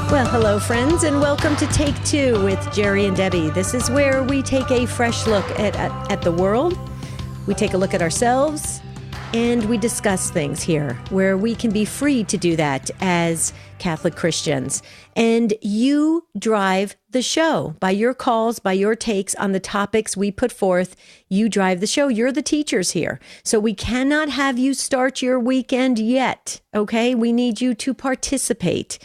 Well, hello, friends, and welcome to Take Two with Jerry and Debbie. This is where we take a fresh look at the world. We take a look at ourselves, and we discuss things here where we can be free to do that as Catholic Christians. And you drive the show by your calls, by your takes on the topics we put forth. You drive the show. You're the teachers here. So we cannot have you start your weekend yet, okay? We need you to participate.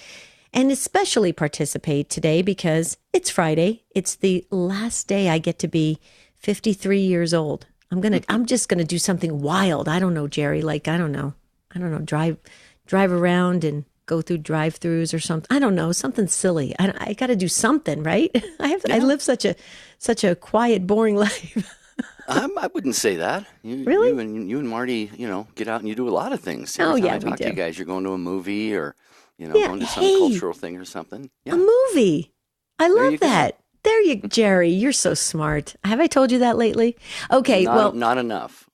And especially participate today because it's Friday. It's the last day I get to be 53 years old. I'm just gonna do something wild. I don't know, Jerry. I don't know. Drive around and go through drive-throughs or something. I don't know, something silly. I got to do something, right? I live such a quiet, boring life. I wouldn't say that. Really? You and Marty, get out and you do a lot of things. Every time I talk to you guys, you're going to a movie or going to some cultural thing or something. Yeah. A movie. I love that. There you, Jerry, you're so smart. Have I told you that lately? Okay, not enough.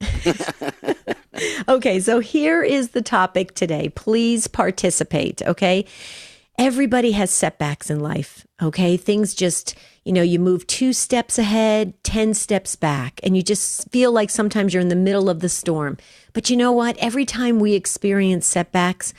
Okay, so here is the topic today. Please participate, okay? Everybody has setbacks in life, okay? Things just, you move 2 steps ahead, 10 steps back, and you just feel like sometimes you're in the middle of the storm. But you know what? Every time we experience setbacks,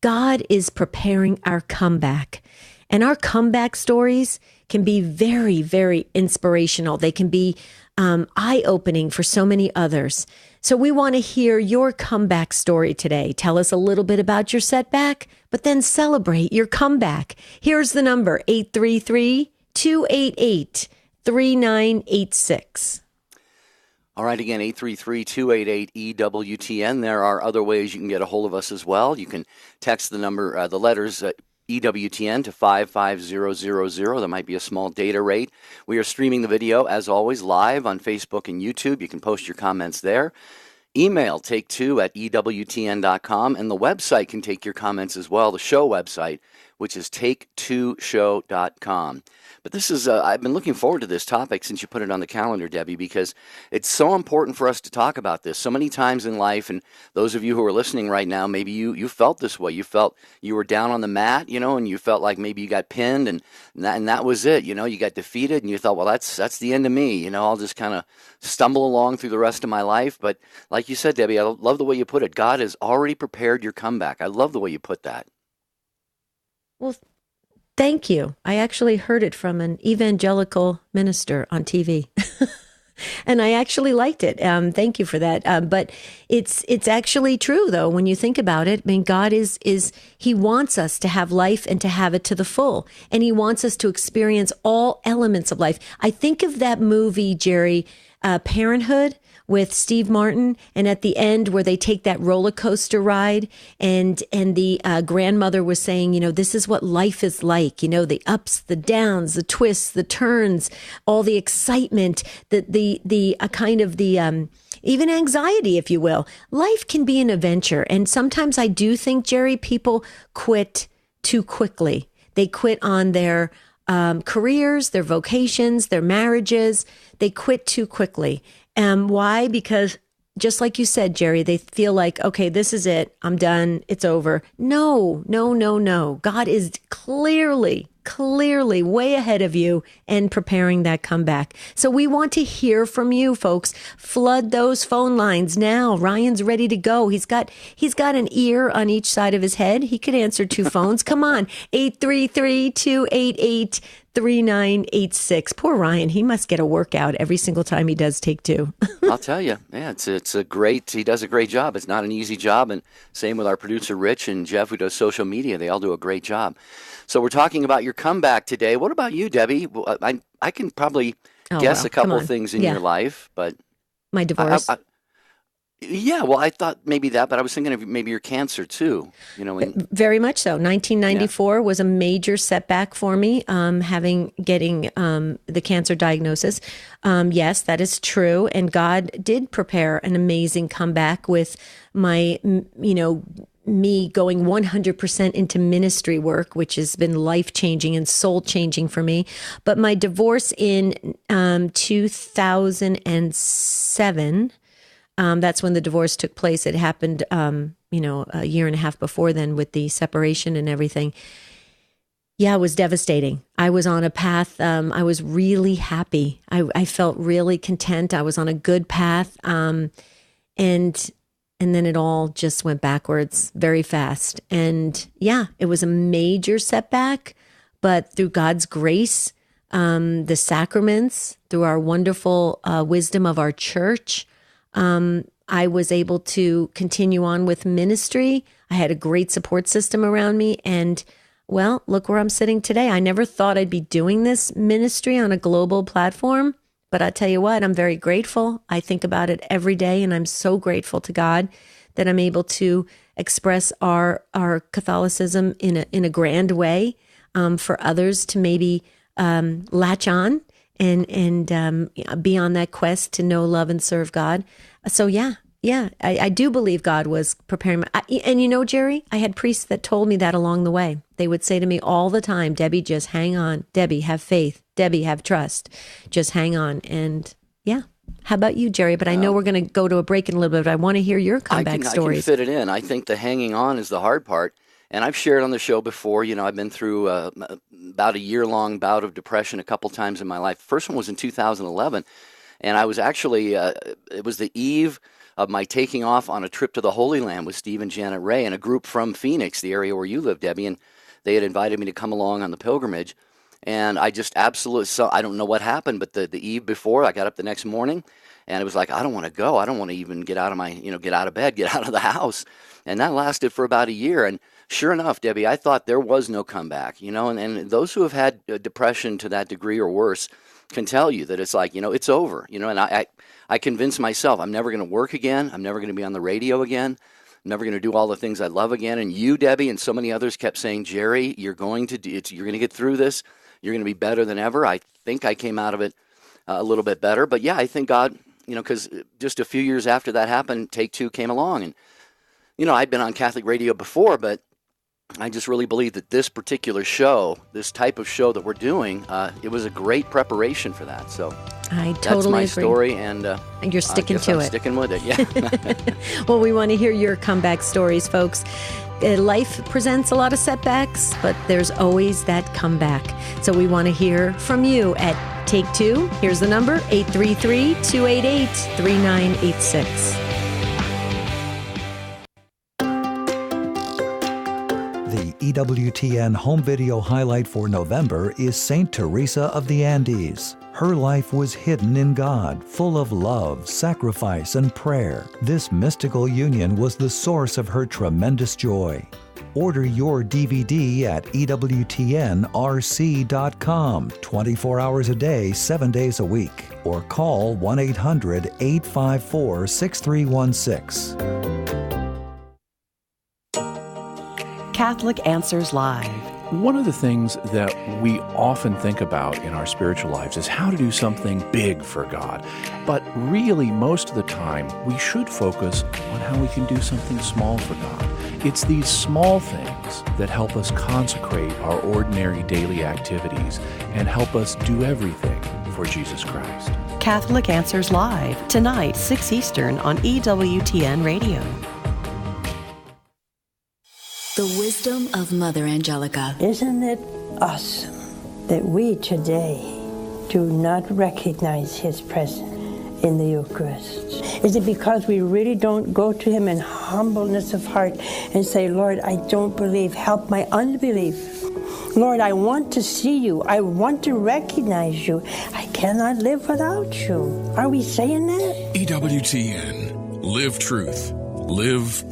God is preparing our comeback. And our comeback stories can be very, very inspirational. They can be eye-opening for so many others. So we want to hear your comeback story today. Tell us a little bit about your setback, but then celebrate your comeback. Here's the number, 833-288-3986. All right, again, 833-288-EWTN. There are other ways you can get a hold of us as well. You can text the number, the letters EWTN to 55000. There might be a small data rate. We are streaming the video, as always, live on Facebook and YouTube. You can post your comments there. Email take2@EWTN.com, and the website can take your comments as well, the show website, which is take2show.com. But this is, I've been looking forward to this topic since you put it on the calendar, Debbie, because it's so important for us to talk about this. So many times in life, and those of you who are listening right now, maybe you felt this way. You felt you were down on the mat, and you felt like maybe you got pinned, and that was it. You got defeated, and you thought, well, that's the end of me. I'll just kind of stumble along through the rest of my life. But like you said, Debbie, I love the way you put it. God has already prepared your comeback. I love the way you put that. Well, thank you. I actually heard it from an evangelical minister on TV. And I actually liked it. Thank you for that. But it's actually true, though, when you think about it. I mean, God He wants us to have life and to have it to the full. And He wants us to experience all elements of life. I think of that movie, Jerry, Parenthood, with Steve Martin, and at the end where they take that roller coaster ride, and the grandmother was saying, this is what life is like, the ups, the downs, the twists, the turns, all the excitement, the even anxiety, if you will. Life can be an adventure, and sometimes I do think, Jerry, people quit too quickly. They quit on their careers, their vocations, their marriages. They quit too quickly. Why? Because just like you said, Jerry, they feel like, okay, this is it. I'm done. It's over. No. God is clearly way ahead of you and preparing that comeback. So we want to hear from you, folks. Flood those phone lines now. Ryan's ready to go. He's got an ear on each side of his head. He could answer 2 phones. Come on. 833-288-3986. Poor Ryan. He must get a workout every single time he does Take Two. I'll tell you. Yeah, he does a great job. It's not an easy job. And same with our producer, Rich, and Jeff, who does social media. They all do a great job. So we're talking about your comeback today. What about you, Debbie? I can probably guess a couple of things in your life, but my divorce. I thought maybe that, but I was thinking of maybe your cancer too. Very much so. 1994 was a major setback for me, getting the cancer diagnosis. Yes, that is true, and God did prepare an amazing comeback with my, me going 100% into ministry work, which has been life-changing and soul-changing for me. But my divorce in 2007, that's when the divorce took place. It happened, a year and a half before then with the separation and everything. Yeah, it was devastating. I was on a path. I was really happy. I felt really content. I was on a good path. And then it all just went backwards very fast. And yeah, it was a major setback, but through God's grace, the sacraments, through our wonderful wisdom of our church, I was able to continue on with ministry. I had a great support system around me, and well, look where I'm sitting today. I never thought I'd be doing this ministry on a global platform, but I tell you what, I'm very grateful. I think about it every day, and I'm so grateful to God that I'm able to express our Catholicism in a grand way, for others to maybe latch on and be on that quest to know, love, and serve God. So yeah, I do believe God was preparing me. And you know, Jerry, I had priests that told me that along the way. They would say to me all the time, Debbie, just hang on. Debbie, have faith. Debbie, have trust. Just hang on. And yeah. How about you, Jerry? But I know we're going to go to a break in a little bit, but I want to hear your comeback stories. I can fit it in. I think the hanging on is the hard part. And I've shared on the show before, I've been through about a year-long bout of depression a couple times in my life. First one was in 2011. And I was actually, it was the eve of my taking off on a trip to the Holy Land with Steve and Janet Ray and a group from Phoenix, the area where you live, Debbie, and they had invited me to come along on the pilgrimage. And I just absolutely, so I don't know what happened, but the eve before, I got up the next morning, and it was like, I don't want to go. I don't want to even get out of my, get out of bed, get out of the house. And that lasted for about a year. And sure enough, Debbie, I thought there was no comeback, and those who have had depression to that degree or worse can tell you that it's like, it's over, and I convinced myself I'm never going to work again. I'm never going to be on the radio again. I'm never going to do all the things I love again. And you, Debbie, and so many others kept saying, Jerry, you're going to get through this. You're going to be better than ever. I think I came out of it a little bit better. But yeah, I think God, because just a few years after that happened, Take Two came along. And, I'd been on Catholic radio before, but I just really believe that this particular show, this type of show that we're doing, it was a great preparation for that. So I totally that's my agree. Story, and you're sticking to I'm it. Sticking with it, yeah. Well, we want to hear your comeback stories, folks. Life presents a lot of setbacks, but there's always that comeback. So we want to hear from you at Take Two. Here's the number, 833-288-3986. The EWTN home video highlight for November is Saint Teresa of the Andes. Her life was hidden in God, full of love, sacrifice, and prayer. This mystical union was the source of her tremendous joy. Order your DVD at EWTNRC.com, 24 hours a day, 7 days a week, or call 1-800-854-6316. Catholic Answers Live. One of the things that we often think about in our spiritual lives is how to do something big for God. But really, most of the time, we should focus on how we can do something small for God. It's these small things that help us consecrate our ordinary daily activities and help us do everything for Jesus Christ. Catholic Answers Live, tonight, 6 Eastern on EWTN Radio. The wisdom of Mother Angelica. Isn't it awesome that we today do not recognize His presence in the Eucharist? Is it because we really don't go to Him in humbleness of heart and say, Lord, I don't believe, help my unbelief. Lord, I want to see you. I want to recognize you. I cannot live without you. Are we saying that? EWTN. Live truth. Live.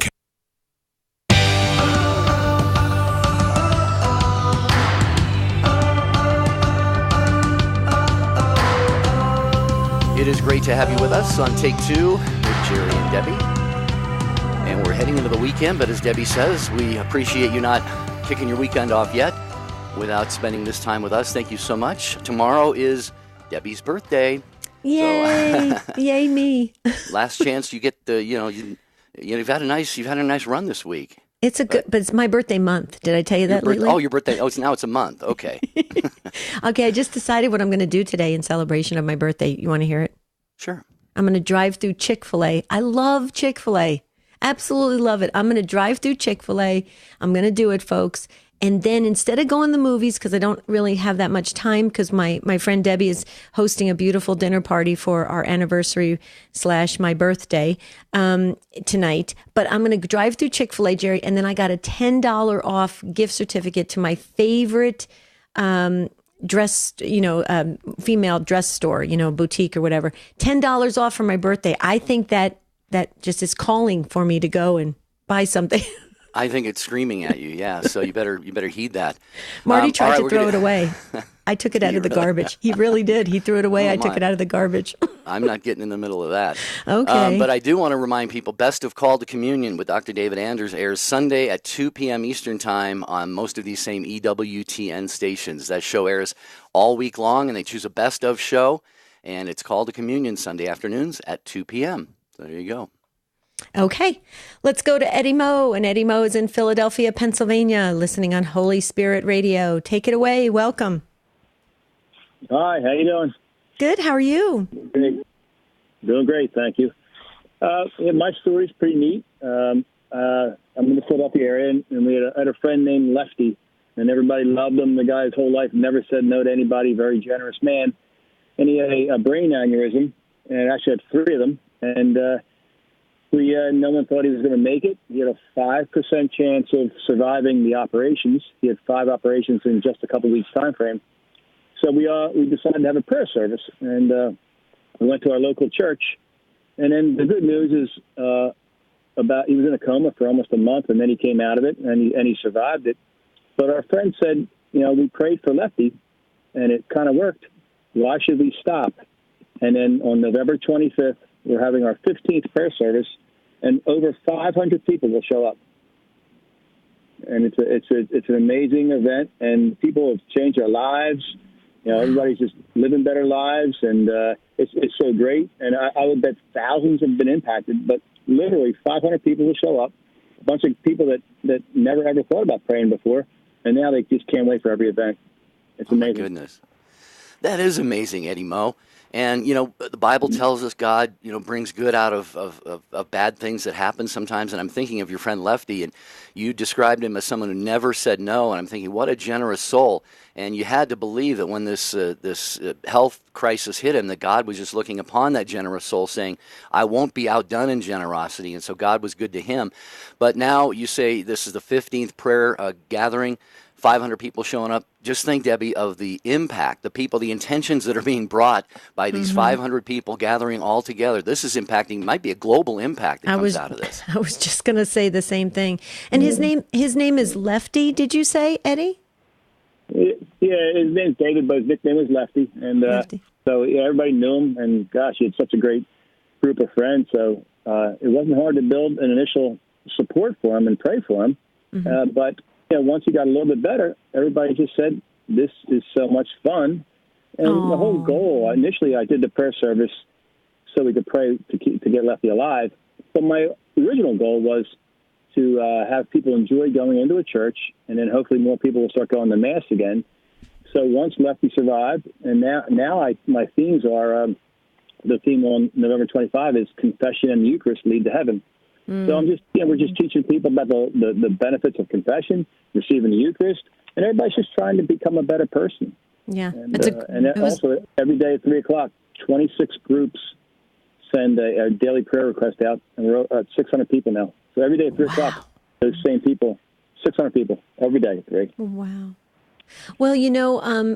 It is great to have you with us on Take Two with Jerry and Debbie. And we're heading into the weekend, but as Debbie says, we appreciate you not kicking your weekend off yet without spending this time with us. Thank you so much. Tomorrow is Debbie's birthday. Yay! So, Yay me! Last chance you get the, you've had a nice run this week. It's but it's my birthday month. Did I tell you that lately? Oh, your birthday. Oh, now it's a month. Okay. Okay, I just decided what I'm going to do today in celebration of my birthday. You want to hear it? Sure. I'm going to drive through Chick-fil-A. I love Chick-fil-A. Absolutely love it. I'm going to drive through Chick-fil-A. I'm going to do it, folks. And then instead of going to the movies, because I don't really have that much time, because my friend Debbie is hosting a beautiful dinner party for our anniversary / my birthday tonight. But I'm going to drive through Chick-fil-A, Jerry, and then I got a $10 off gift certificate to my favorite dress, female dress store, boutique or whatever. $10 off for my birthday. I think that just is calling for me to go and buy something. I think it's screaming at you. Yeah. So you better heed that. Marty tried to throw it away. I took it out of the garbage. He really did. He threw it away. I took it out of the garbage. I'm not getting in the middle of that. Okay. But I do want to remind people, Best of Call to Communion with Dr. David Anders airs Sunday at 2 p.m. Eastern Time on most of these same EWTN stations. That show airs all week long, and they choose a Best of show, and it's Call to Communion Sunday afternoons at 2 p.m. So there you go. Okay, let's go to Eddie Moe, and Eddie Moe is in Philadelphia, Pennsylvania, listening on Holy Spirit Radio. Take it away. Welcome. Hi, how you doing? Good. How are you? Great. Doing great, thank you. My story's pretty neat. I'm in the Philadelphia area, and we had a friend named Lefty, and everybody loved him. The guy his whole life never said no to anybody, very generous man. And he had a brain aneurysm, and actually had 3 of them, and no one thought he was going to make it. He had a 5% chance of surviving the operations. He had 5 operations in just a couple weeks' time frame. So we decided to have a prayer service, and we went to our local church. And then the good news is he was in a coma for almost a month, and then he came out of it, and he survived it. But our friend said, we prayed for Lefty, and it kind of worked. Why should we stop? And then on November 25th, we're having our 15th prayer service, and over 500 people will show up. And it's an amazing event, and people have changed their lives. Everybody's just living better lives, and it's so great. And I would bet thousands have been impacted, but literally 500 people will show up, a bunch of people that never ever thought about praying before, and now they just can't wait for every event. It's amazing. Oh, my goodness. That is amazing, Eddie Moe. And, the Bible tells us God, brings good out of bad things that happen sometimes. And I'm thinking of your friend Lefty, and you described him as someone who never said no. And I'm thinking, what a generous soul. And you had to believe that when this health crisis hit him, that God was just looking upon that generous soul saying, I won't be outdone in generosity. And so God was good to him. But now you say this is the 15th prayer gathering. 500 people showing up. Just think, Debbie, of the impact, the people, the intentions that are being brought by these 500 people gathering all together. This is impacting, might be a global impact that comes out of this. I was just going to say the same thing. And his name is Lefty, did you say, Eddie? Yeah, his name's David, but his nickname was Lefty. And Lefty. So everybody knew him, and gosh, he had such a great group of friends. So it wasn't hard to build an initial support for him and pray for him. But once he got a little bit better, everybody just said, this is so much fun. And the whole goal, initially I did the prayer service so we could pray to get Lefty alive. But my original goal was to have people enjoy going into a church, and then hopefully more people will start going to Mass again. So once Lefty survived, and now my themes are, the theme on November 25 is Confession and the Eucharist Lead to Heaven. So we're just teaching people about the benefits of confession, receiving the Eucharist, and everybody's just trying to become a better person. Yeah. And also every day at 3 o'clock, 26 groups send a daily prayer request out, and we're at 600 people now. So every day at 3 o'clock, those same people, 600 people every day at 3. Wow. Well, given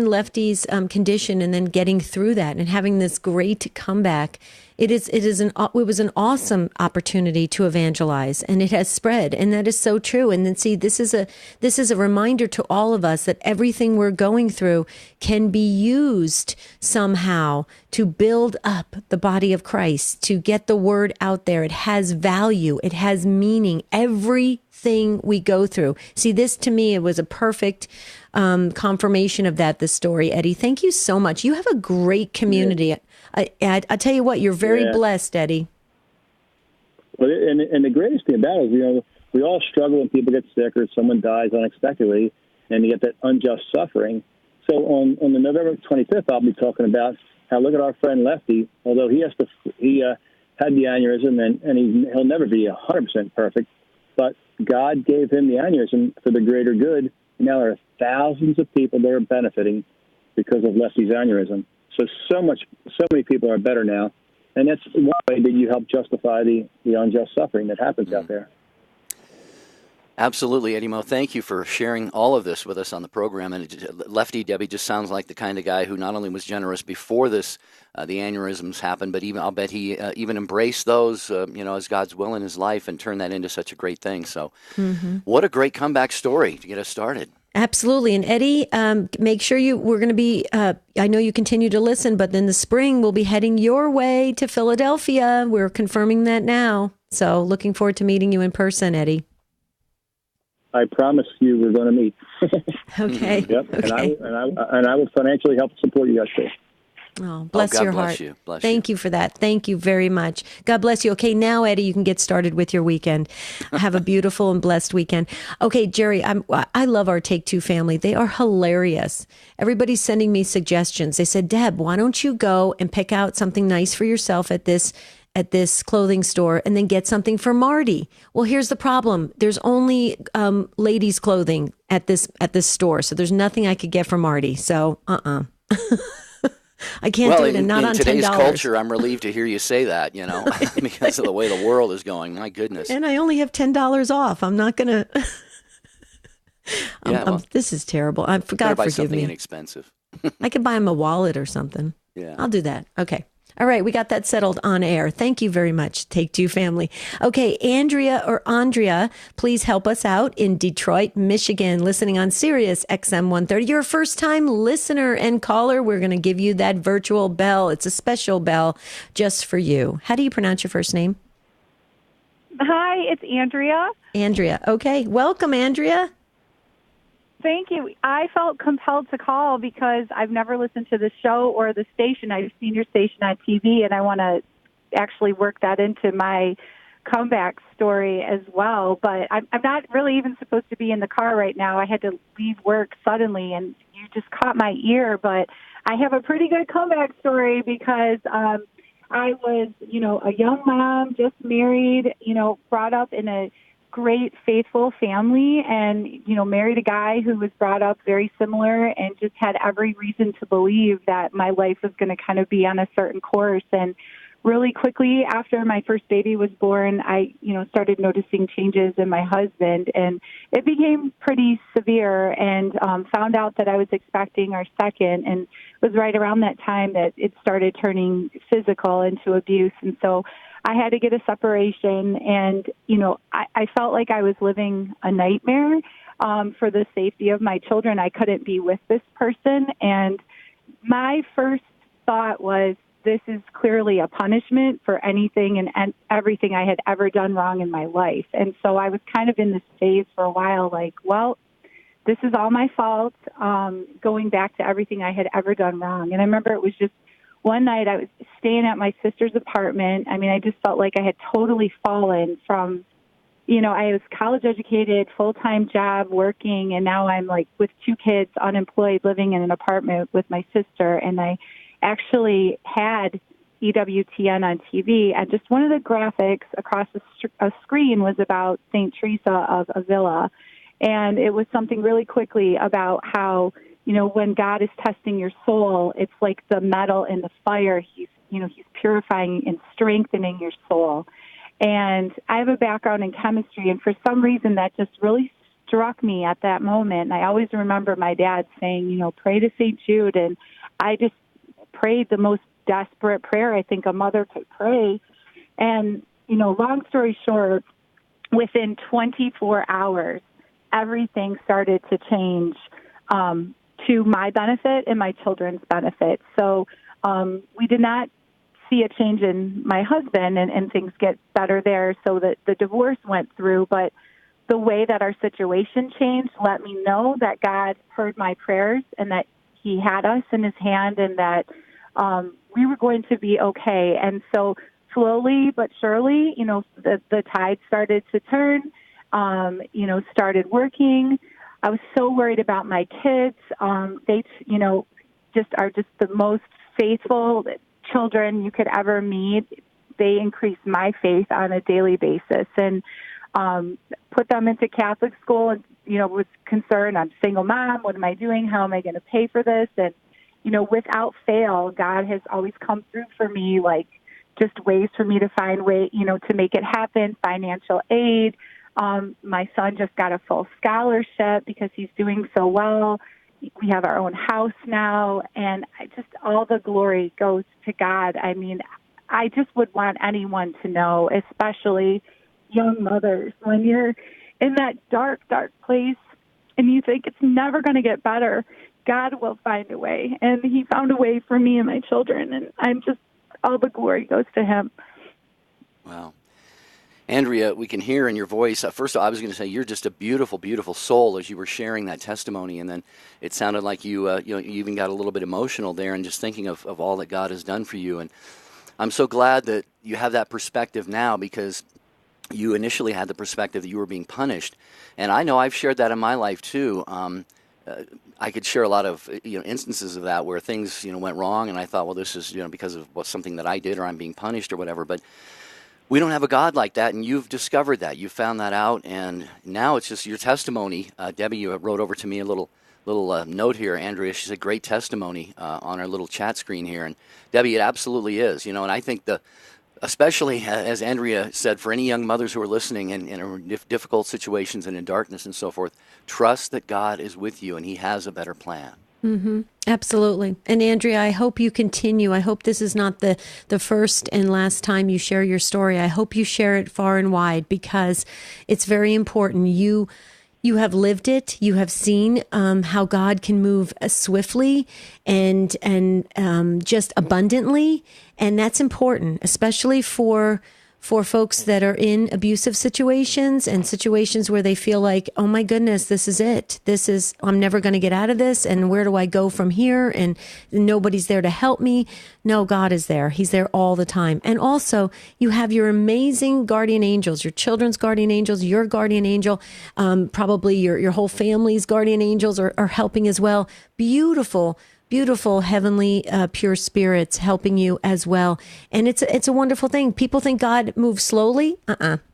Lefty's condition, and then getting through that and having this great comeback, it was an awesome opportunity to evangelize, and it has spread, and that is so true. And then this is a reminder to all of us that everything we're going through can be used somehow to build up the body of Christ, to get the word out there. It has value. It has meaning. Everything we go through. See, this to me, it was a perfect confirmation of that, this story, Eddie. Thank you so much. You have a great community. Yeah. I tell you what, you're very blessed, Eddie. Well, and the greatest thing about it is, we all struggle when people get sick or someone dies unexpectedly, and you get that unjust suffering. So on the November 25th, I'll be talking about how, look at our friend Lefty, although he had the aneurysm, and he'll never be 100% perfect. but God gave him the aneurysm for the greater good. And now there are thousands of people that are benefiting because of Lefty's aneurysm. So many people are better now. And that's one way that you help justify the unjust suffering that happens out there. Absolutely, Eddie Mo. Thank you for sharing all of this with us on the program. And Lefty, Debbie, just sounds like the kind of guy who not only was generous before this, the aneurysms happened, but even I'll bet he even embraced those, as God's will in his life and turned that into such a great thing. So what a great comeback story to get us started. Absolutely. And Eddie, make sure we're going to be, I know you continue to listen, but in the spring, we'll be heading your way to Philadelphia. We're confirming that now. So looking forward to meeting you in person, Eddie. I promise you we're going to meet. Okay. Yep. Okay. And I will financially help support you guys too. Oh, bless your heart. God bless you. Thank you for that. Thank you very much. God bless you. Okay, now, Eddie, you can get started with your weekend. Have a beautiful and blessed weekend. Okay, Jerry, I love our Take Two family. They are hilarious. Everybody's sending me suggestions. They said, Deb, why don't you go and pick out something nice for yourself at this clothing store and then get something for Marty? Well, here's the problem. There's only ladies' clothing at this store, so there's nothing I could get for Marty. So, I can't do it, and not on $10. In today's culture, I'm relieved to hear you say that, because of the way the world is going. My goodness. And I only have $10 off. I'm not going to... this is terrible. God forgive me. Something inexpensive. I could buy him a wallet or something. Yeah. I'll do that. Okay. All right, we got that settled on air. Thank you very much, Take Two family. Okay, Andrea, please help us out in Detroit, Michigan, listening on Sirius XM 130. You're a first-time listener and caller. We're going to give you that virtual bell. It's a special bell just for you. How do you pronounce your first name? Hi, it's Andrea. Andrea. Okay, welcome, Andrea. Thank you. I felt compelled to call because I've never listened to the show or the station. I've seen your station on TV, and I want to actually work that into my comeback story as well. But I'm not really even supposed to be in the car right now. I had to leave work suddenly, and you just caught my ear. But I have a pretty good comeback story because I was, a young mom, just married, brought up in a great, faithful family, and, married a guy who was brought up very similar and just had every reason to believe that my life was going to kind of be on a certain course. And really quickly after my first baby was born, I, started noticing changes in my husband, and it became pretty severe, and found out that I was expecting our second, and it was right around that time that it started turning physical into abuse. And so I had to get a separation, and, I felt like I was living a nightmare for the safety of my children. I couldn't be with this person, and my first thought was, this is clearly a punishment for anything and everything I had ever done wrong in my life. And so I was kind of in this phase for a while, like, well, this is all my fault, going back to everything I had ever done wrong. And I remember it was just one night I was staying at my sister's apartment. I mean, I just felt like I had totally fallen from, I was college educated, full-time job, working, and now I'm like with 2 kids, unemployed, living in an apartment with my sister. And I actually had EWTN on TV, and just one of the graphics across a screen was about St. Teresa of Avila. And it was something really quickly about how, when God is testing your soul, it's like the metal in the fire. He's purifying and strengthening your soul. And I have a background in chemistry, and for some reason that just really struck me at that moment. And I always remember my dad saying, pray to St. Jude. And I just prayed the most desperate prayer I think a mother could pray. And, long story short, within 24 hours, everything started to change to my benefit and my children's benefit. So we did not see a change in my husband, and things get better there. So that the divorce went through, but the way that our situation changed let me know that God heard my prayers and that he had us in his hand, and that we were going to be okay. And so slowly but surely, the tide started to turn, started working. I was so worried about my kids. They, are just the most faithful children you could ever meet. They increased my faith on a daily basis. And put them into Catholic school and, was concerned. I'm a single mom. What am I doing? How am I going to pay for this? And, without fail, God has always come through for me, like just ways for me to find to make it happen, financial aid. My son just got a full scholarship because he's doing so well. We have our own house now, and all the glory goes to God. I mean, I just would want anyone to know, especially young mothers, when you're in that dark, dark place and you think it's never going to get better, God will find a way. And he found a way for me and my children, and all the glory goes to him. Wow. Andrea, we can hear in your voice, first of all, I was going to say you're just a beautiful, beautiful soul as you were sharing that testimony, and then it sounded like you even got a little bit emotional there and just thinking of all that God has done for you. And I'm so glad that you have that perspective now, because you initially had the perspective that you were being punished. And I know I've shared that in my life too. I could share a lot of instances of that where things went wrong, and I thought, well, this is because of something that I did, or I'm being punished or whatever. But we don't have a God like that, and you've discovered that. You found that out, and now it's just your testimony. Debbie, you wrote over to me a little note here. Andrea, she's a great testimony on our little chat screen here. And Debbie, it absolutely is. And I think especially as Andrea said, for any young mothers who are listening in difficult situations and in darkness and so forth, trust that God is with you and he has a better plan. Mm-hmm. Absolutely. And Andrea, I hope you continue. I hope this is not the first and last time you share your story. I hope you share it far and wide, because it's very important. You have lived it. You have seen how God can move swiftly and just abundantly, and that's important, especially for folks that are in abusive situations and situations where they feel like, oh my goodness, this is it. I'm never going to get out of this. And where do I go from here? And nobody's there to help me. No, God is there. He's there all the time. And also you have your amazing guardian angels, your children's guardian angels, your guardian angel, probably your whole family's guardian angels are helping as well. Beautiful, heavenly, pure spirits helping you as well. And it's a wonderful thing. People think God moves slowly.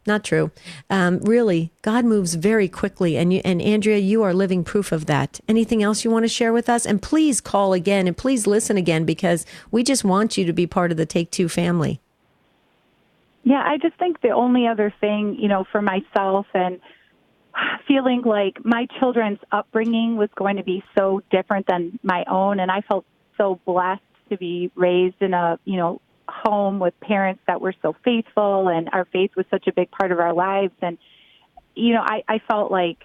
Not true. Really, God moves very quickly. And Andrea, you are living proof of that. Anything else you want to share with us? And please call again and please listen again, because we just want you to be part of the Take Two family. Yeah, I just think the only other thing, for myself and feeling like my children's upbringing was going to be so different than my own. And I felt so blessed to be raised in a, home with parents that were so faithful, and our faith was such a big part of our lives. And, I felt like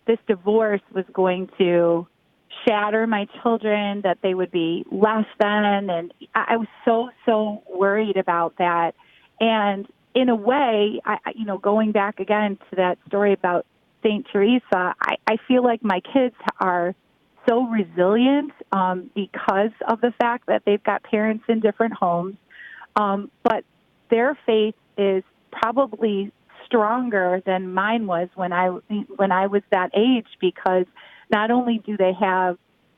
this divorce was going to shatter my children, that they would be less than. And I was so worried about that. And in a way, going back again to that story about St. Teresa, I feel like my kids are so resilient because of the fact that they've got parents in different homes. But their faith is probably stronger than mine was when I was that age, because not only do they have,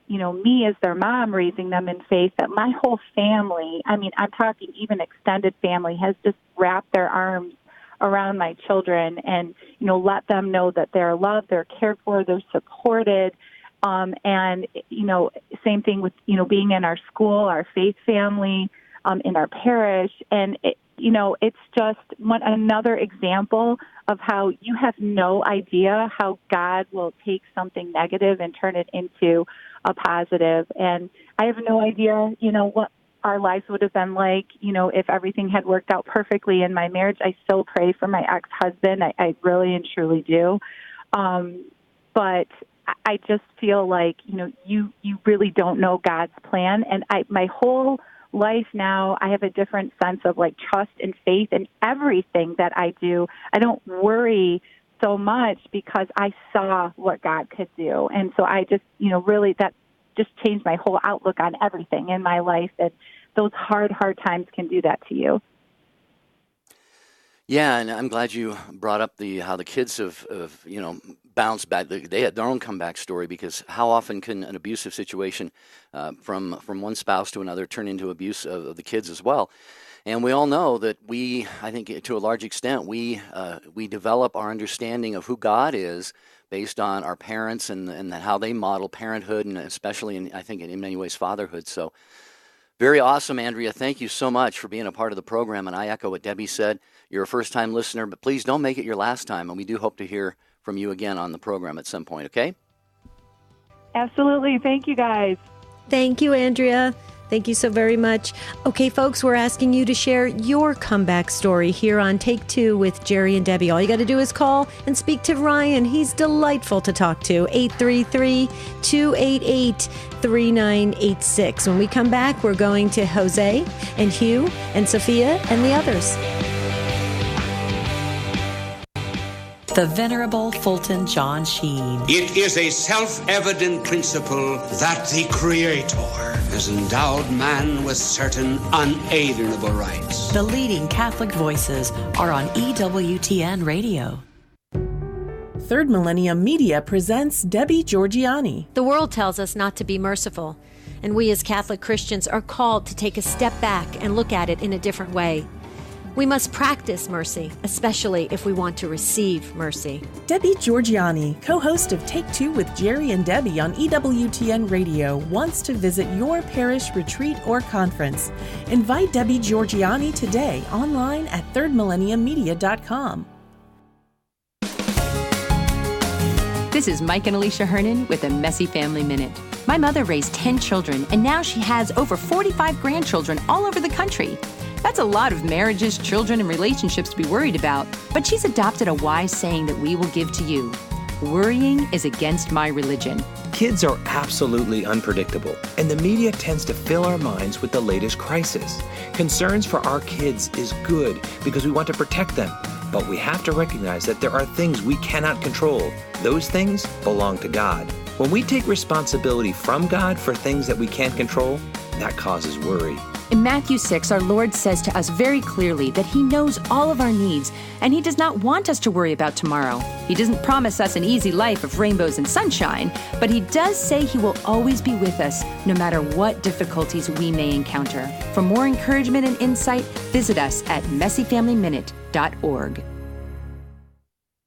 me as their mom raising them in faith, that my whole family, I'm talking even extended family, has just wrapped their arms around my children and, let them know that they're loved, they're cared for, they're supported. And, same thing with, being in our school, our faith family, in our parish. And, it's just another example of how you have no idea how God will take something negative and turn it into a positive. And I have no idea, what our lives would have been like, if everything had worked out perfectly in my marriage. I still pray for my ex-husband. I really and truly do. But I just feel like, you really don't know God's plan. And my whole life now, I have a different sense of like trust and faith in everything that I do. I don't worry so much because I saw what God could do. And so I just, really, that just changed my whole outlook on everything in my life. And those hard times can do that to you. Yeah, and I'm glad you brought up how the kids have bounced back. They had their own comeback story, because how often can an abusive situation from one spouse to another turn into abuse of the kids as well? And we all know that I think to a large extent, we develop our understanding of who God is based on our parents and how they model parenthood, and especially, I think, in many ways, fatherhood. So very awesome, Andrea. Thank you so much for being a part of the program. And I echo what Debbie said. You're a first-time listener, but please don't make it your last time. And we do hope to hear from you again on the program at some point, okay? Absolutely. Thank you, guys. Thank you, Andrea. Thank you so very much. Okay, folks, we're asking you to share your comeback story here on Take Two with Jerry and Debbie. All you got to do is call and speak to Ryan. He's delightful to talk to. 833-288-3986. When we come back, we're going to Jose and Hugh and Sophia and the others. The Venerable Fulton John Sheen. It is a self-evident principle that the Creator has endowed man with certain unalienable rights. The leading Catholic voices are on EWTN Radio. Third Millennium Media presents Debbie Georgianni. The world tells us not to be merciful, and we as Catholic Christians are called to take a step back and look at it in a different way. We must practice mercy, especially if we want to receive mercy. Debbie Georgianni, co-host of Take Two with Jerry and Debbie on EWTN Radio, wants to visit your parish retreat or conference. Invite Debbie Georgianni today online at thirdmillenniummedia.com. This is Mike and Alicia Hernan with a Messy Family Minute. My mother raised 10 children, and now she has over 45 grandchildren all over the country. That's a lot of marriages, children, and relationships to be worried about, but she's adopted a wise saying that we will give to you. Worrying is against my religion. Kids are absolutely unpredictable, and the media tends to fill our minds with the latest crisis. Concerns for our kids is good because we want to protect them, but we have to recognize that there are things we cannot control. Those things belong to God. When we take responsibility from God for things that we can't control, that causes worry. In Matthew 6, our Lord says to us very clearly that He knows all of our needs, and He does not want us to worry about tomorrow. He doesn't promise us an easy life of rainbows and sunshine, but He does say He will always be with us, no matter what difficulties we may encounter. For more encouragement and insight, visit us at messyfamilyminute.org.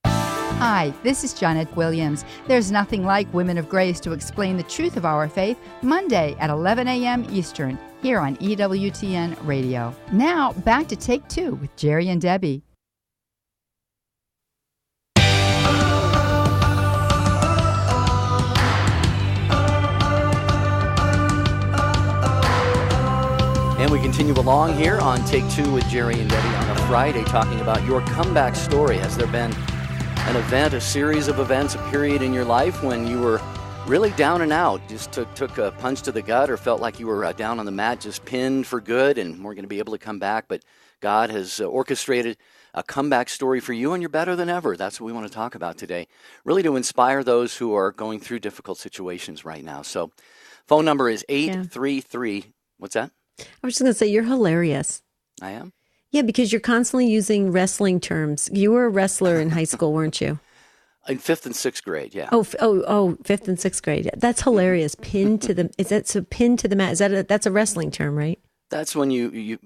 Hi, this is Janet Williams. There's nothing like Women of Grace to explain the truth of our faith, Monday at 11 a.m. Eastern, here on EWTN Radio. Now, back to Take Two with Jerry and Debbie. And we continue along here on Take Two with Jerry and Debbie on a Friday, talking about your comeback story. Has there been an event, a series of events, a period in your life when you were really down and out, just took a punch to the gut, or felt like you were down on the mat, just pinned for good and weren't going to be able to come back, but God has orchestrated a comeback story for you and you're better than ever? That's what we want to talk about today, really to inspire those who are going through difficult situations right now. So phone number is 833, What's that? I was just going to say, you're hilarious. I am? Yeah, because you're constantly using wrestling terms. You were a wrestler in high school, weren't you? In 5th and 6th grade, yeah. Oh, 5th and 6th grade. That's hilarious. Pinned to the, is that so pinned to the mat? Is that that's a wrestling term, right? That's when you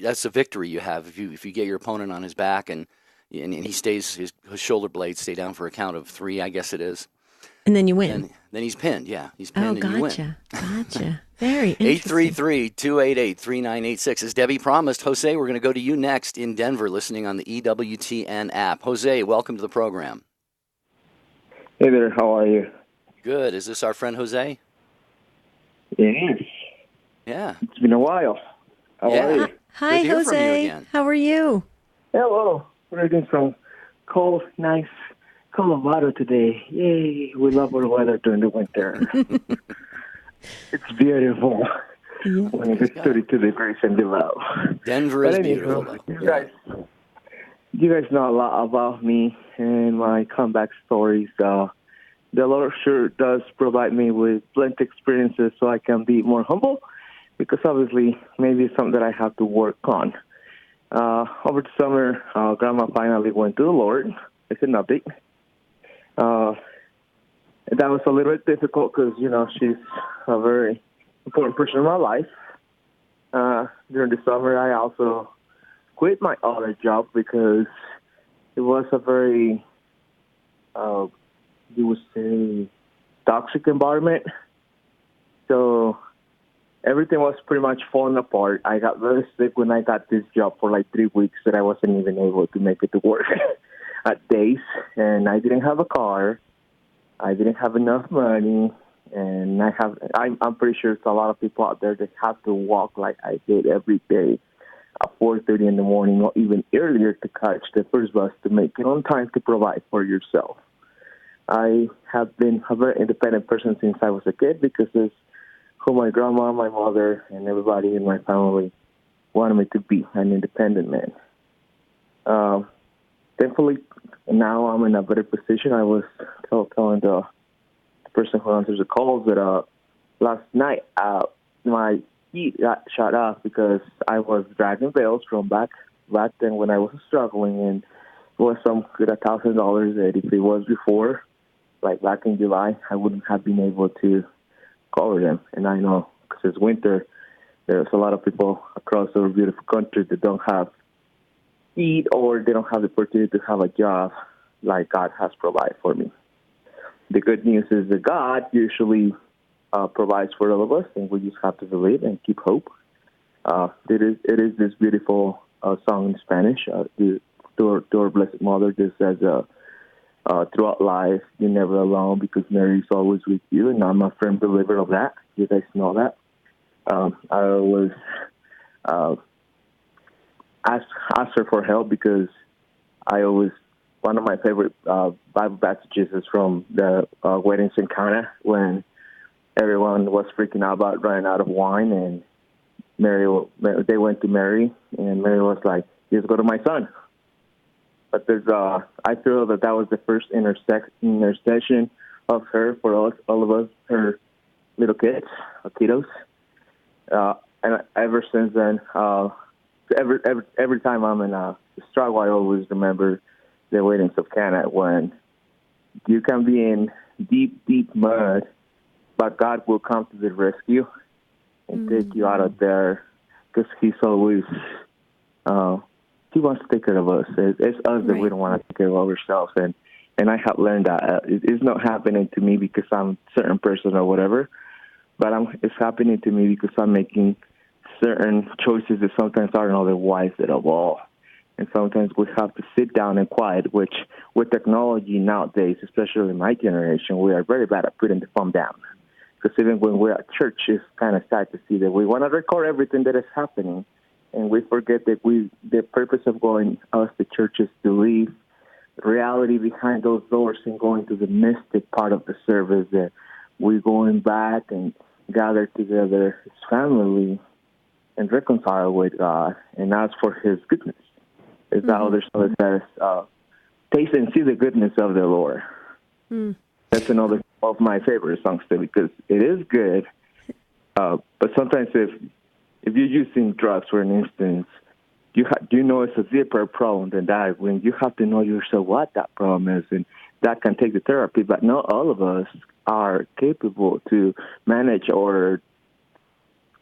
that's a victory you have if you get your opponent on his back and he stays, his shoulder blades stay down for a count of 3, I guess it is. And then you win. And then he's pinned, yeah. He's pinned and you win. Gotcha. Very interesting. 833-288-3986. As Debbie promised, Jose, we're going to go to you next in Denver, listening on the EWTN app. Jose, welcome to the program. Hey there, how are you? Good. Is this our friend Jose? It is. Yeah. It's been a while. How are you? Hi, Jose. How are you? Hello. We're doing from cold, nice Colorado today. Yay. We love our weather during the winter. It's beautiful. Yeah. When it's 32 degrees and below. Denver is beautiful. You guys know a lot about me and my comeback stories. The Lord sure does provide me with plenty experiences so I can be more humble, because obviously maybe it's something that I have to work on. Over the summer, Grandma finally went to the Lord. It's an update. That was a little bit difficult because, she's a very important person in my life. during the summer, I also quit my other job because it was a very, you would say, toxic environment. So everything was pretty much falling apart. I got very sick when I got this job for like 3 weeks that I wasn't even able to make it to work at days. And I didn't have a car. I didn't have enough money. And I'm pretty sure there's a lot of people out there that have to walk like I did every day at 4:30 in the morning or even earlier to catch the first bus to make it on time to provide for yourself. I have been a very independent person since I was a kid because it's who my grandma, my mother, and everybody in my family wanted me to be, an independent man. Thankfully, now I'm in a better position. I was telling the person who answers the calls that last night my heat got shut off because I was dragging bales from back then when I was struggling, and it was some good $1,000 that if it was before, like back in July, I wouldn't have been able to cover them. And I know because it's winter, there's a lot of people across our beautiful country that don't have heat or they don't have the opportunity to have a job like God has provided for me. The good news is that God usually provides for all of us, and we just have to believe and keep hope. It is this beautiful song in Spanish, to our Blessed Mother, that says, throughout life, you're never alone because Mary is always with you, and I'm a firm believer of that. You guys know that. I always ask her for help because one of my favorite Bible passages is from the weddings in Cana when everyone was freaking out about running out of wine, and they went to Mary, and Mary was like, "Just go to my son." But I feel that was the first intercession of her for us, all of us, her little kids, kiddos. And ever since then, every time I'm in a struggle, I always remember the weddings of Cana when you can be in deep, deep mud, but God will come to the rescue and take you out of there because He's always, He wants to take care of us. It's us that we don't want to take care of ourselves. And I have learned that it's not happening to me because I'm a certain person or whatever, but it's happening to me because I'm making certain choices that sometimes aren't all the wise at all. And sometimes we have to sit down and quiet, which with technology nowadays, especially in my generation, we are very bad at putting the phone down. Because even when we're at church, it's kind of sad to see that we want to record everything that is happening, and we forget that the purpose of going us to church is to leave reality behind those doors and going to the mystic part of the service, that we're going back and gather together as family and reconcile with God and ask for His goodness. Is that there's something that says, taste and see the goodness of the Lord. That's another of my favorite songs too, because it is good. But sometimes if you're using drugs, for an instance, you know it's a deeper problem than that. When you have to know yourself what that problem is, and that can take the therapy. But not all of us are capable to manage our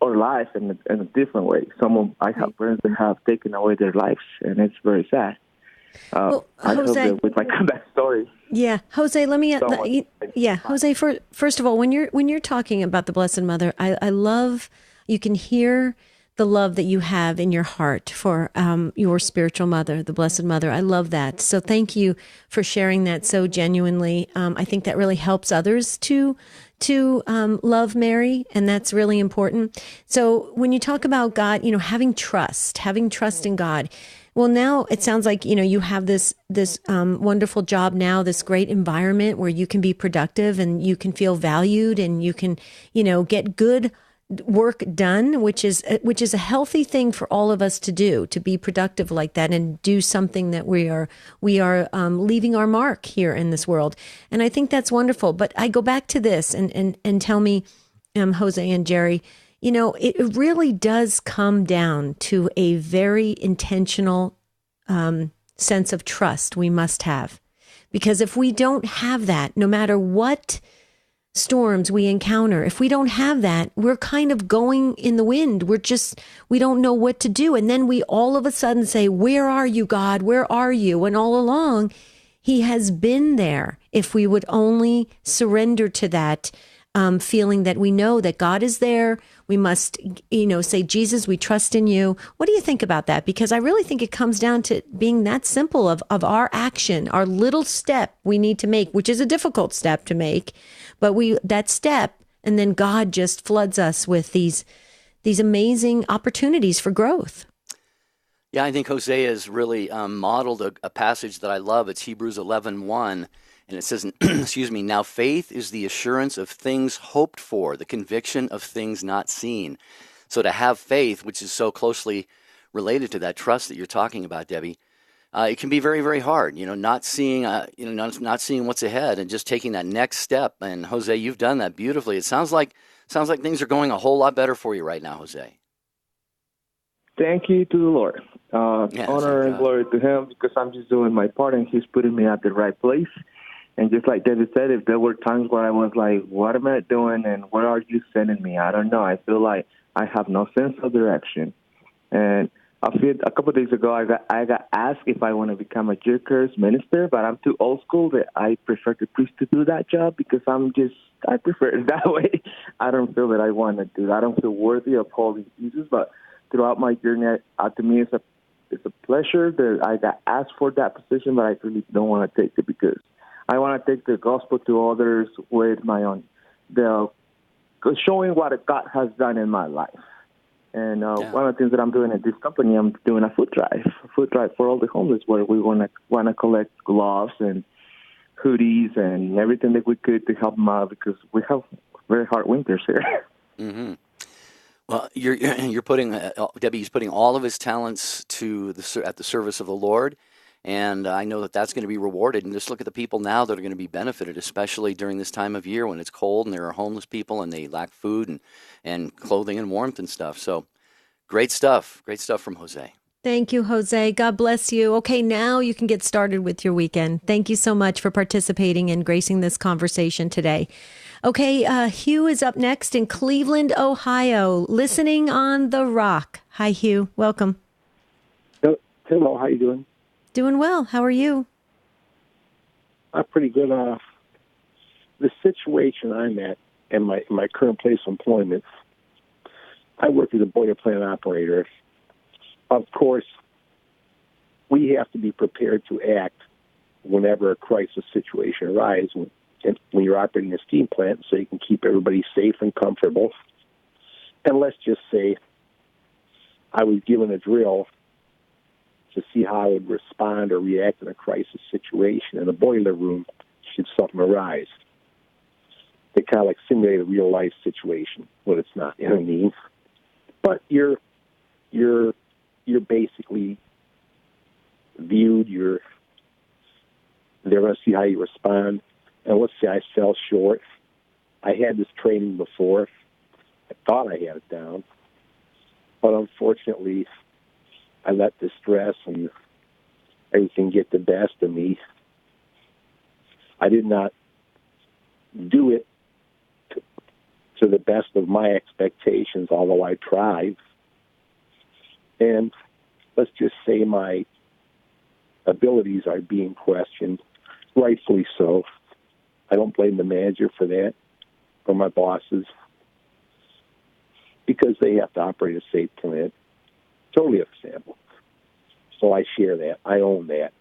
life in a different way. I have friends that have taken away their lives, and it's very sad. Well, I Jose, hope that with my comeback story. Yeah, Jose, let me. Jose, first of all, when you're talking about the Blessed Mother, I love, you can hear the love that you have in your heart for your spiritual mother, the Blessed Mother. I love that. So thank you for sharing that so genuinely. I think that really helps others to love Mary, and that's really important. So when you talk about God, having trust in God. Well, now it sounds like, you have this wonderful job now, this great environment where you can be productive and you can feel valued and you can, get good work done, which is a healthy thing for all of us to do, to be productive like that and do something that we are leaving our mark here in this world. And I think that's wonderful. But I go back to this and tell me, Jose and Jerry, it really does come down to a very intentional sense of trust we must have. Because if we don't have that, no matter what storms we encounter. If we don't have that, we're kind of going in the wind. We don't know what to do. And then we all of a sudden say, where are you, God? Where are you? And all along, he has been there. If we would only surrender to that feeling that we know that God is there, we must, say, Jesus, we trust in you. What do you think about that? Because I really think it comes down to being that simple of our action, our little step we need to make, which is a difficult step to make, but that step, and then God just floods us with these amazing opportunities for growth. Yeah, I think Hosea has really modeled a passage that I love. It's Hebrews 11:1. And it says, excuse me, now faith is the assurance of things hoped for, the conviction of things not seen. So to have faith, which is so closely related to that trust that you're talking about, Debbie, it can be very, very hard, not seeing, not seeing what's ahead and just taking that next step. And Jose, you've done that beautifully. It sounds like things are going a whole lot better for you right now, Jose. Thank you to the Lord. Honor and glory to him, because I'm just doing my part and he's putting me at the right place. And just like David said, if there were times where I was like, what am I doing and where are you sending me? I don't know. I feel like I have no sense of direction. And I feel a couple of days ago, I got asked if I want to become a Jerkers minister, but I'm too old school that I prefer the priest to do that job because I prefer it that way. I don't feel that I want to do that. I don't feel worthy of holding Jesus, but throughout my journey, to me, it's a pleasure that I got asked for that position, but I really don't want to take it because I want to take the gospel to others with my own, showing what God has done in my life. And one of the things that I'm doing at this company, I'm doing a food drive for all the homeless, where we want to collect gloves and hoodies and everything that we could to help them out because we have very hard winters here. Mm-hmm. Well, you're putting Debbie's putting all of his talents at the service of the Lord. And I know that that's going to be rewarded. And just look at the people now that are going to be benefited, especially during this time of year when it's cold and there are homeless people and they lack food and clothing and warmth and stuff. So great stuff from Jose. Thank you, Jose. God bless you. Okay, now you can get started with your weekend. Thank you so much for participating and gracing this conversation today. Okay, Hugh is up next in Cleveland, Ohio, listening on the Rock. Hi, Hugh. Welcome. Hello, how you doing? Doing well. How are you? I'm pretty good. The situation I'm at in my current place of employment, I work as a boiler plant operator. Of course, we have to be prepared to act whenever a crisis situation arises when you're operating a steam plant so you can keep everybody safe and comfortable. And let's just say I was given a drill to see how I would respond or react in a crisis situation in a boiler room should something arise. They kind of like simulate a real life situation, but it's not. You know what I mean? But you're basically viewed. They're going to see how you respond. And let's say I fell short. I had this training before. I thought I had it down, but unfortunately, I let the stress and everything get the best of me. I did not do it to the best of my expectations, although I tried. And let's just say my abilities are being questioned, rightfully so. I don't blame the manager for that or my bosses because they have to operate a safe plant. Totally understandable. So I share that. I own that.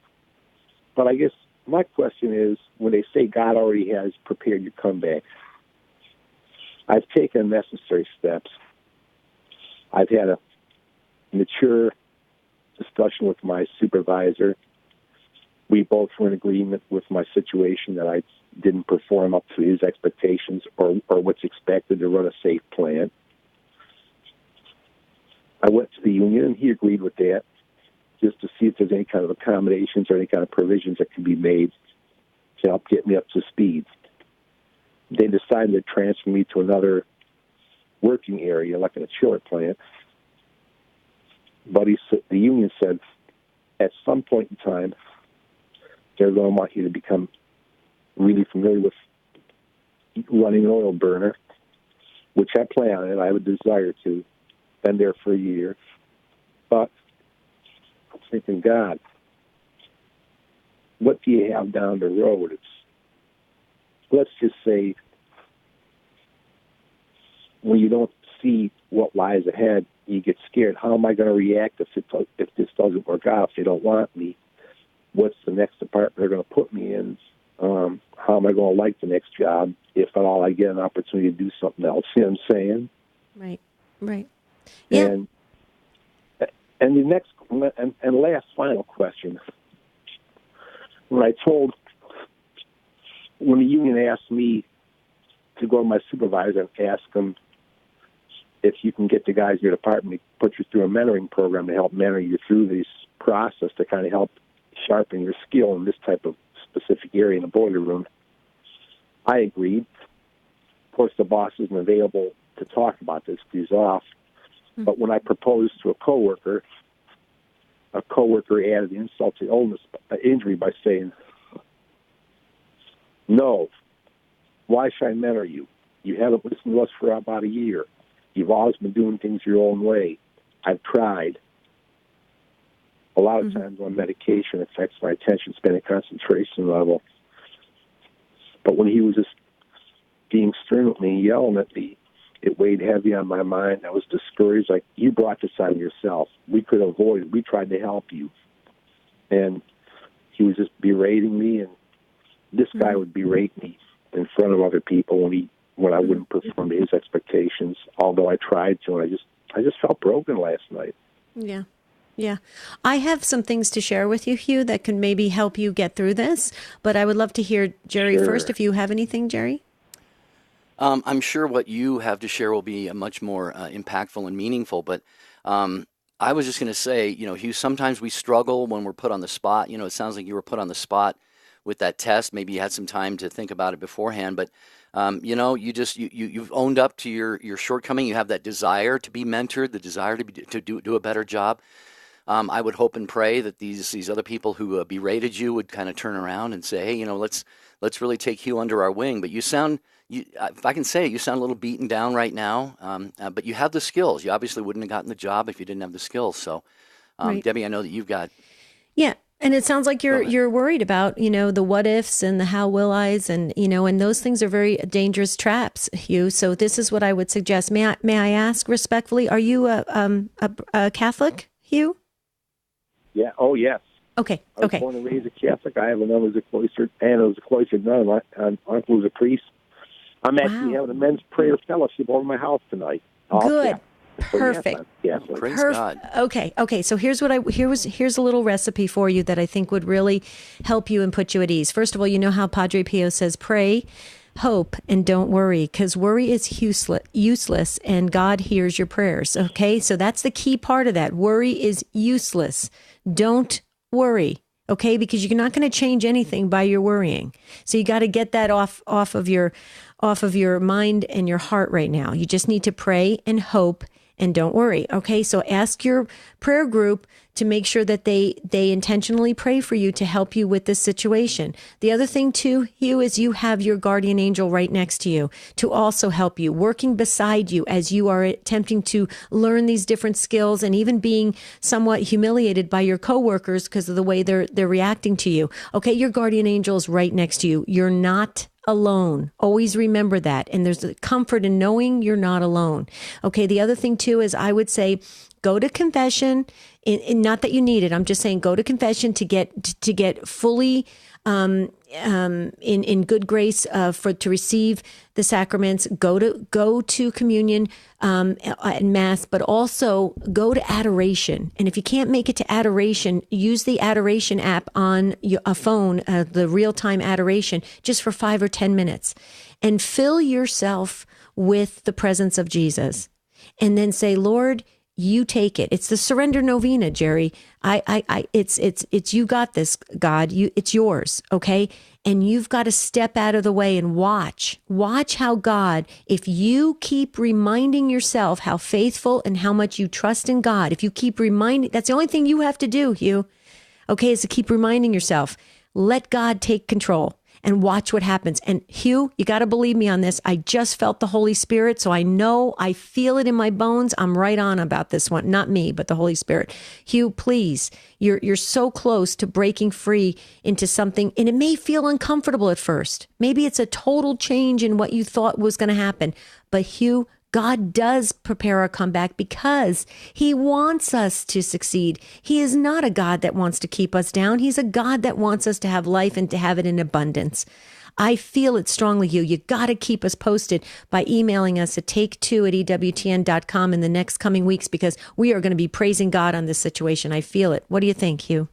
But I guess my question is, when they say God already has prepared your comeback, I've taken necessary steps. I've had a mature discussion with my supervisor. We both were in agreement with my situation that I didn't perform up to his expectations or what's expected to run a safe plant. I went to the union, and he agreed with that, just to see if there's any kind of accommodations or any kind of provisions that can be made to help get me up to speed. They decided to transfer me to another working area, like in a chiller plant. But the union said at some point in time, they're going to want you to become really familiar with running an oil burner, which I plan on it. I have a desire to. Been there for a year. But I'm thinking, God, what do you have down the road? Let's just say, when you don't see what lies ahead, you get scared. How am I going to react if this doesn't work out, if they don't want me? What's the next department they're going to put me in? How am I going to like the next job, if at all I get an opportunity to do something else? You know what I'm saying? Right. Yeah. And the next and last final question. When the union asked me to go to my supervisor and ask him if you can get the guys in your department to put you through a mentoring program to help mentor you through this process to kind of help sharpen your skill in this type of specific area in the boiler room, I agreed. Of course, the boss isn't available to talk about this because he's off. But when I proposed to a coworker added insult to injury by saying, "No, why should I mentor you? You haven't listened to us for about a year. You've always been doing things your own way. I've tried. A lot of times on medication affects my attention span and concentration level." But when he was just being stern with me, yelling at me, it weighed heavy on my mind. I was discouraged. Like, you brought this on yourself. We could avoid it. We tried to help you. And he was just berating me, and this guy would berate me in front of other people when I wouldn't perform to his expectations, although I tried to, and I just felt broken last night. Yeah. I have some things to share with you, Hugh, that can maybe help you get through this, but I would love to hear Jerry first, if you have anything, Jerry. I'm sure what you have to share will be much more impactful and meaningful, but I was just going to say, Hugh, sometimes we struggle when we're put on the spot. It sounds like you were put on the spot with that test. Maybe you had some time to think about it beforehand, but you've owned up to your shortcoming. You have that desire to be mentored, the desire to do a better job. I would hope and pray that these other people who berated you would kind of turn around and say, hey, let's really take Hugh under our wing. But if I can say it, you sound a little beaten down right now, but you have the skills. You obviously wouldn't have gotten the job if you didn't have the skills. So, Right. Debbie, I know that you've got. Yeah. And it sounds like you're worried about, the what ifs and the how will I's and those things are very dangerous traps, Hugh. So this is what I would suggest. May I ask respectfully, are you a Catholic, Hugh? Yeah. Oh, yes. Okay. I was born and raised a Catholic. I have a mother who's a cloistered, and was a cloistered nun. My uncle was a priest. I'm actually having a men's prayer fellowship over my house tonight. Good. So, Perfect. Yes, Praise God. Okay. So here's here's a little recipe for you that I think would really help you and put you at ease. First of all, you know how Padre Pio says, pray, hope, and don't worry, because worry is useless and God hears your prayers. Okay. So that's the key part of that. Worry is useless. Don't worry. Okay. Because you're not going to change anything by your worrying. So you got to get that off of your mind and your heart right now. You just need to pray and hope and don't worry. Okay. So ask your prayer group to make sure that they intentionally pray for you to help you with this situation. The other thing too, Hugh, is you have your guardian angel right next to you to also help you, working beside you as you are attempting to learn these different skills and even being somewhat humiliated by your coworkers because of the way they're reacting to you. Okay. Your guardian angel is right next to you. You're not alone. Always remember that. And there's a comfort in knowing you're not alone. Okay. The other thing too is I would say go to confession. Not that you need it. I'm just saying go to confession to get fully in good grace to receive the sacraments. Go to communion and mass, but also go to adoration. And if you can't make it to adoration, use the adoration app on a phone, the real-time adoration, just for 5 or 10 minutes, and fill yourself with the presence of Jesus, and then say, Lord, you take it. It's the surrender novena, Jerry. It's you got this, God. It's yours. Okay. And you've got to step out of the way and watch how God, if you keep reminding yourself how faithful and how much you trust in God, if you keep reminding, that's the only thing you have to do, Hugh. Okay. Is to keep reminding yourself, let God take control. and watch what happens. And Hugh, you got to believe me on this. I just felt the Holy Spirit, so I feel it in my bones. I'm right on about this one. Not me, but the Holy Spirit. Hugh, please, you're so close to breaking free into something, and it may feel uncomfortable at first. Maybe it's a total change in what you thought was going to happen. But Hugh, God does prepare our comeback because he wants us to succeed. He is not a God that wants to keep us down. He's a God that wants us to have life and to have it in abundance. I feel it strongly, Hugh. You got to keep us posted by emailing us at take2@ewtn.com in the next coming weeks, because we are going to be praising God on this situation. I feel it. What do you think, Hugh?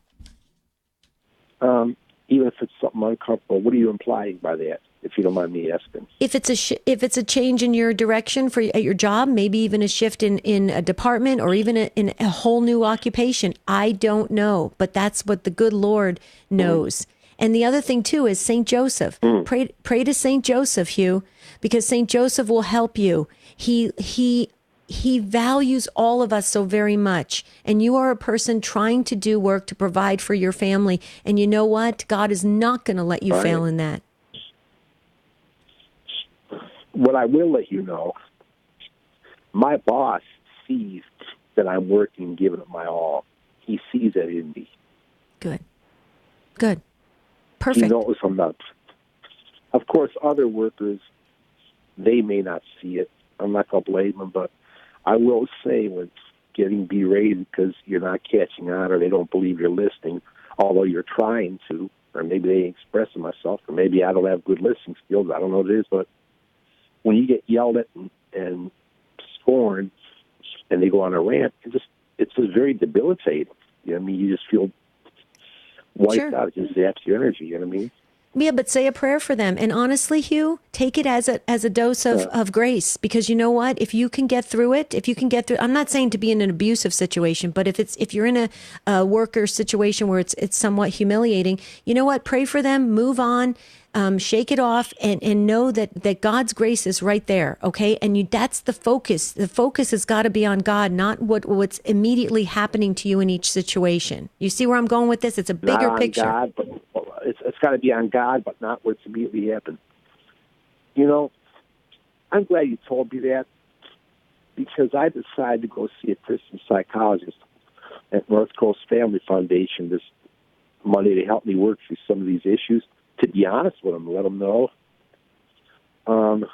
Even if it's something uncomfortable, what are you implying by that, if you don't mind me asking? If it's a change in your direction at your job, maybe even a shift in a department, or even in a whole new occupation, I don't know, but that's what the good Lord knows. And the other thing too is Saint Joseph. Pray to Saint Joseph, Hugh, because Saint Joseph will help you. He values all of us so very much. And you are a person trying to do work to provide for your family. And you know what? God is not going to let you fail in that. What I will let you know, my boss sees that I'm working, giving it my all. He sees that in me. Good. Perfect. He knows I'm not. Of course, other workers, they may not see it. I'm not going to blame them, but I will say when getting berated because you're not catching on, or they don't believe you're listening, although you're trying to, or maybe they ain't expressing myself, or maybe I don't have good listening skills. I don't know what it is, but when you get yelled at and scorned and they go on a rant, it's just very debilitating. You know what I mean? You just feel wiped out. It just zaps your energy. You know what I mean? Yeah, but say a prayer for them. And honestly, Hugh, take it as a dose of grace, because you know what? If you can get through it, I'm not saying to be in an abusive situation, but if you're in a worker situation where it's somewhat humiliating, you know what? Pray for them, move on, shake it off, and know that God's grace is right there. Okay. And that's the focus. The focus has got to be on God, not what's immediately happening to you in each situation. You see where I'm going with this? It's a bigger picture. God, but it's got to be on God, but not what's immediately happened. You know, I'm glad you told me that, because I decided to go see a Christian psychologist at North Coast Family Foundation this Monday to help me work through some of these issues, to be honest with them, let them know. And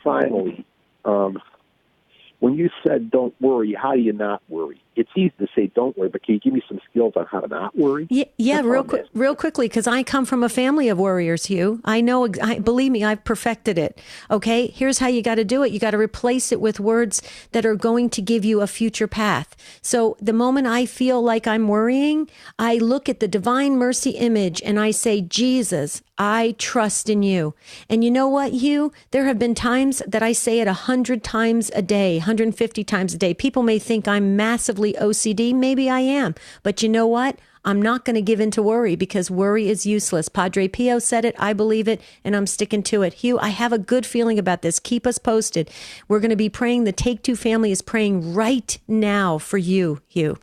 finally, when you said don't worry, how do you not worry? It's easy to say don't worry, but can you give me some skills on how to not worry? Yeah, real quickly, because I come from a family of warriors, Hugh. I know, believe me, I've perfected it. Okay, here's how you got to do it. You got to replace it with words that are going to give you a future path. So the moment I feel like I'm worrying, I look at the divine mercy image and I say, Jesus, I trust in you. And you know what, Hugh? There have been times that I say it 100 times a day, 150 times a day. People may think I'm massively OCD. Maybe I am. But you know what? I'm not going to give in to worry, because worry is useless. Padre Pio said it. I believe it, and I'm sticking to it. Hugh, I have a good feeling about this. Keep us posted. We're going to be praying. The Take Two family is praying right now for you, Hugh.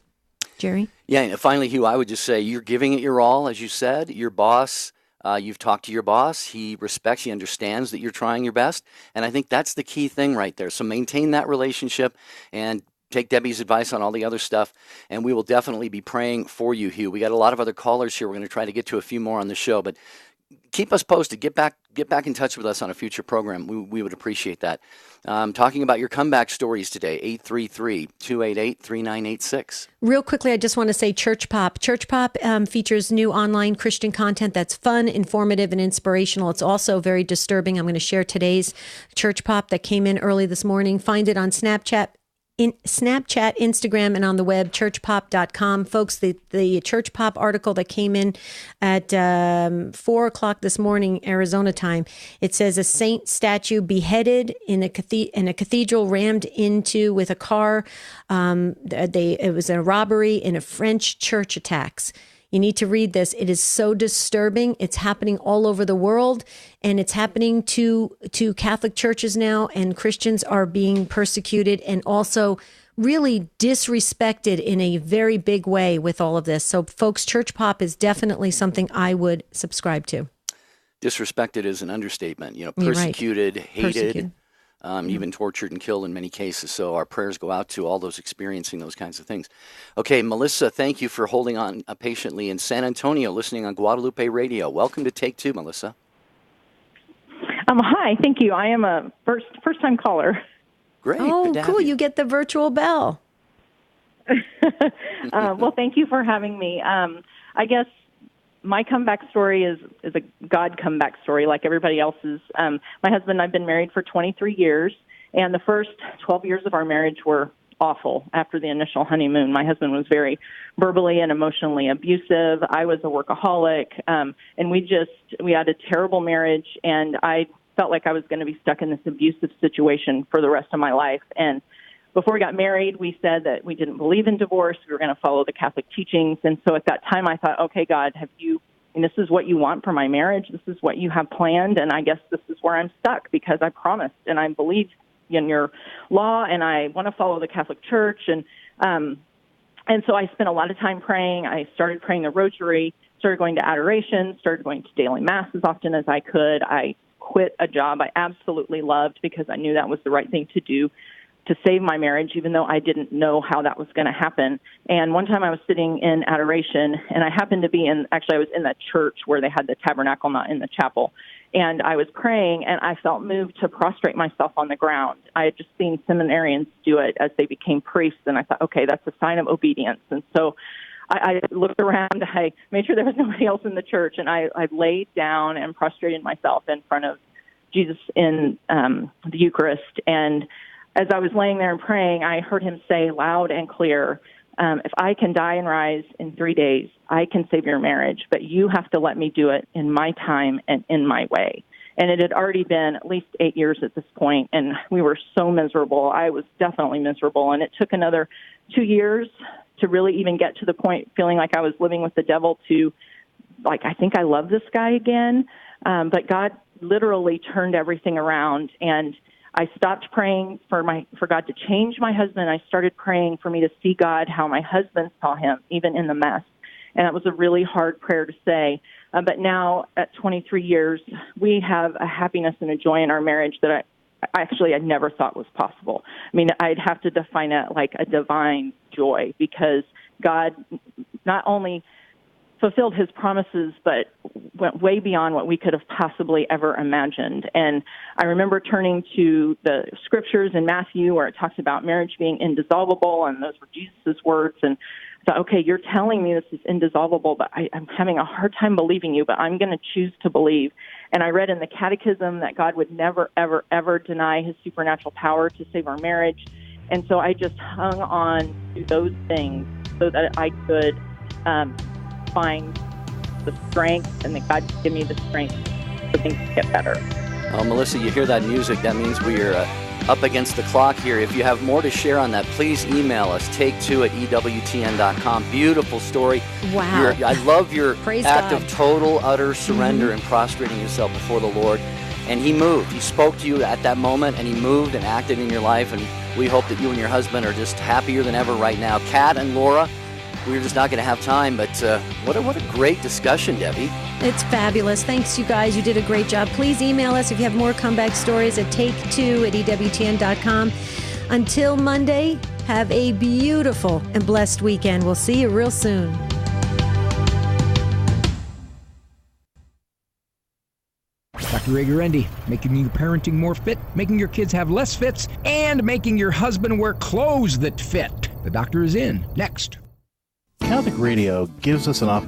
Jerry? Yeah, and finally, Hugh, I would just say you're giving it your all, as you said. Your boss, you've talked to your boss. He respects, he understands that you're trying your best. And I think that's the key thing right there. So maintain that relationship and take Debbie's advice on all the other stuff, and we will definitely be praying for you, Hugh. We got a lot of other callers here. We're going to try to get to a few more on the show, but keep us posted. Get back in touch with us on a future program. We would appreciate that. Talking about your comeback stories today, 833-288-3986. Real quickly, I just want to say Church Pop. Church Pop features new online Christian content that's fun, informative, and inspirational. It's also very disturbing. I'm going to share today's Church Pop that came in early this morning. Find it on Snapchat, Instagram, and on the web, churchpop.com. Folks, the Church Pop article that came in at 4 o'clock this morning, Arizona time, it says a saint statue beheaded in a cathedral rammed into with a car. It was a robbery in a French church attacks. You need to read this. It is so disturbing. It's happening all over the world, and it's happening to Catholic churches now, and Christians are being persecuted. And also, really disrespected in a very big way with all of this. So, folks, church pop is definitely something I would subscribe to. Disrespected is an understatement. You're right. Persecuted, hated, Persecuted. Even tortured and killed in many cases. So our prayers go out to all those experiencing those kinds of things. Okay, Melissa, thank you for holding on patiently in San Antonio, listening on Guadalupe Radio. Welcome to Take Two, Melissa. Hi, thank you. I am a first-time caller. Great. Oh, cool. You get the virtual bell. Well, thank you for having me. I guess my comeback story is a God comeback story like everybody else's. My husband and I have been married for 23 years, and the first 12 years of our marriage were awful after the initial honeymoon. My husband was very verbally and emotionally abusive. I was a workaholic, and we had a terrible marriage, and I felt like I was going to be stuck in this abusive situation for the rest of my life. And before we got married, we said that we didn't believe in divorce. We were going to follow the Catholic teachings. And so at that time, I thought, okay, God, and this is what you want for my marriage. This is what you have planned. And I guess this is where I'm stuck because I promised and I believe in your law and I want to follow the Catholic Church. And so I spent a lot of time praying. I started praying the rosary, started going to adoration, started going to daily mass as often as I could. I quit a job I absolutely loved because I knew that was the right thing to do to save my marriage, even though I didn't know how that was going to happen. And one time I was sitting in adoration, and I happened to be I was in that church where they had the tabernacle, not in the chapel. And I was praying, and I felt moved to prostrate myself on the ground. I had just seen seminarians do it as they became priests, and I thought, okay, that's a sign of obedience. And so I looked around, I made sure there was nobody else in the church, and I laid down and prostrated myself in front of Jesus in the Eucharist. And as I was laying there and praying, I heard him say loud and clear, if I can die and rise in 3 days, I can save your marriage, but you have to let me do it in my time and in my way. And it had already been at least 8 years at this point, and we were so miserable. I was definitely miserable, and it took another 2 years to really even get to the point feeling like I was living with the devil to, I think I love this guy again. But God literally turned everything around, and I stopped praying for God to change my husband. I started praying for me to see God how my husband saw him, even in the mess. And that was a really hard prayer to say. But now, at 23 years, we have a happiness and a joy in our marriage that I never thought was possible. I mean, I'd have to define it like a divine joy because God not only fulfilled his promises, but went way beyond what we could have possibly ever imagined. And I remember turning to the scriptures in Matthew where it talks about marriage being indissoluble, and those were Jesus' words. And I thought, okay, you're telling me this is indissoluble, but I'm having a hard time believing you, but I'm going to choose to believe. And I read in the Catechism that God would never, ever, ever deny his supernatural power to save our marriage. And so I just hung on to those things so that I could find the strength, and that God give me the strength for things to get better. Oh, Melissa, you hear that music? That means we are up against the clock here. If you have more to share on that, please email us, take2@ewtn.com. Beautiful story. Wow. I love your Praise act God. of total, utter surrender and prostrating yourself before the Lord. And he moved. He spoke to you at that moment, and he moved and acted in your life. And we hope that you and your husband are just happier than ever right now. Kat and Laura, we're just not going to have time, but what a great discussion, Debbie. It's fabulous. Thanks, you guys. You did a great job. Please email us if you have more comeback stories at take2@ewtn.com. Until Monday, have a beautiful and blessed weekend. We'll see you real soon. Dr. Ray Guarendi, making your parenting more fit, making your kids have less fits, and making your husband wear clothes that fit. The doctor is in. Next. Catholic Radio gives us an opportunity